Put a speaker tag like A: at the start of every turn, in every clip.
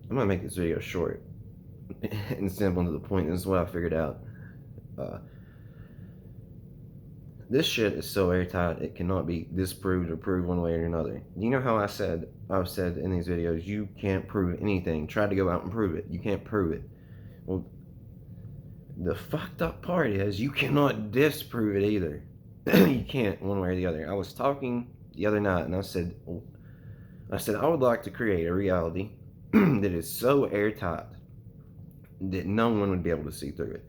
A: I'm gonna make this video short and simple to the point. This is what I figured out. Uh, this shit is so airtight, it cannot be disproved or proved one way or another. You know how I've said in these videos, you can't prove anything. Try to go out and prove it. You can't prove it. Well, the fucked up part is you cannot disprove it either. You can't one way or the other. I was talking the other night and I said I would like to create a reality that is so airtight that no one would be able to see through it.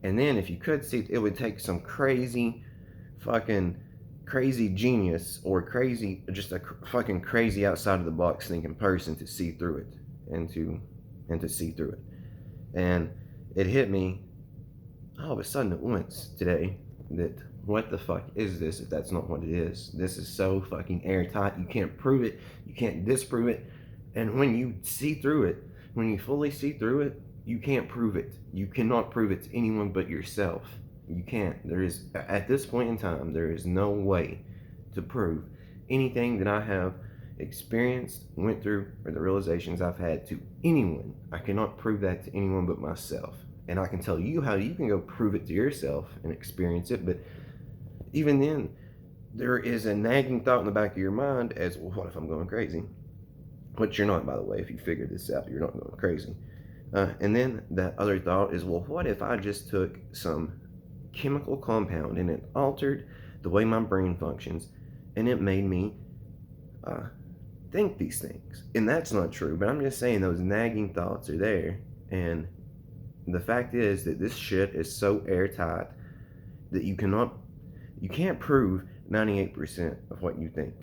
A: And then if you could see, it would take some crazy fucking crazy genius or crazy, just a fucking crazy outside of the box thinking person to see through it and to see through it. And it hit me all of a sudden at once today that what the fuck is this if that's not what it is? This is so fucking airtight. You can't prove it. You can't disprove it. And when you see through it, when you fully see through it, you can't prove it. You cannot prove it to anyone but yourself. You can't. There is, at this point in time, there is no way to prove anything that I have experienced, went through, or the realizations I've had to anyone. I cannot prove that to anyone but myself. And I can tell you how you can go prove it to yourself and experience it, but even then, there is a nagging thought in the back of your mind as, well, what if I'm going crazy? Which you're not, by the way. If you figure this out, you're not going crazy. And then that other thought is, well, what if I just took some chemical compound and it altered the way my brain functions and it made me think these things? And that's not true, but I'm just saying those nagging thoughts are there. And the fact is that this shit is so airtight that you can't prove 98% of what you think.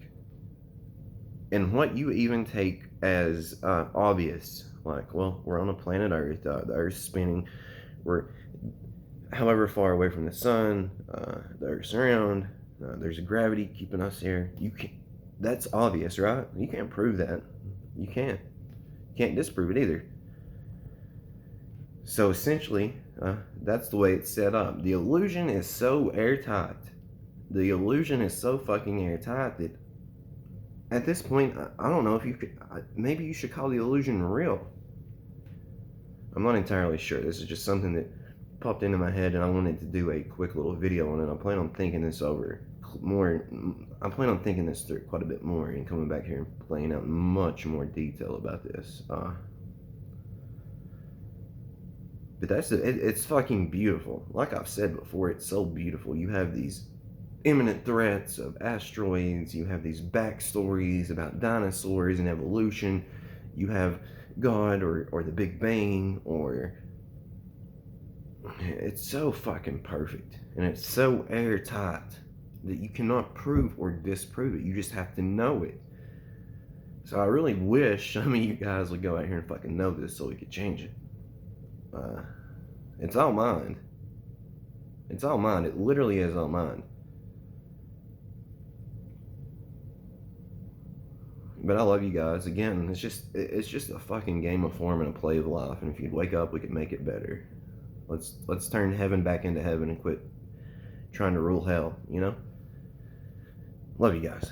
A: And what you even take as obvious, like, well, we're on a planet Earth, the Earth's spinning, we're however far away from the sun, the Earth's around, there's gravity keeping us here. That's obvious, right? You can't prove that. You can't disprove it either. So essentially, that's the way it's set up. The illusion is so airtight. The illusion is so fucking airtight that at this point, I don't know if you could, maybe you should call the illusion real. I'm not entirely sure. This is just something that popped into my head and I wanted to do a quick little video on it. I plan on thinking this over more. I plan on thinking this through quite a bit more and coming back here and playing out much more detail about this. But it's fucking beautiful. Like I've said before, it's so beautiful. You have these imminent threats of asteroids. You have these backstories about dinosaurs and evolution. You have God or the Big Bang, or it's so fucking perfect. And it's so airtight that you cannot prove or disprove it. You just have to know it. So I really wish some of you guys would go out here and fucking know this so we could change it. It's all mind. It's all mind. It literally is all mind. But I love you guys. Again, it's just a fucking game of form and a play of life. And if you wake up, we can make it better. Let's turn heaven back into heaven and quit trying to rule hell, you know? Love you guys.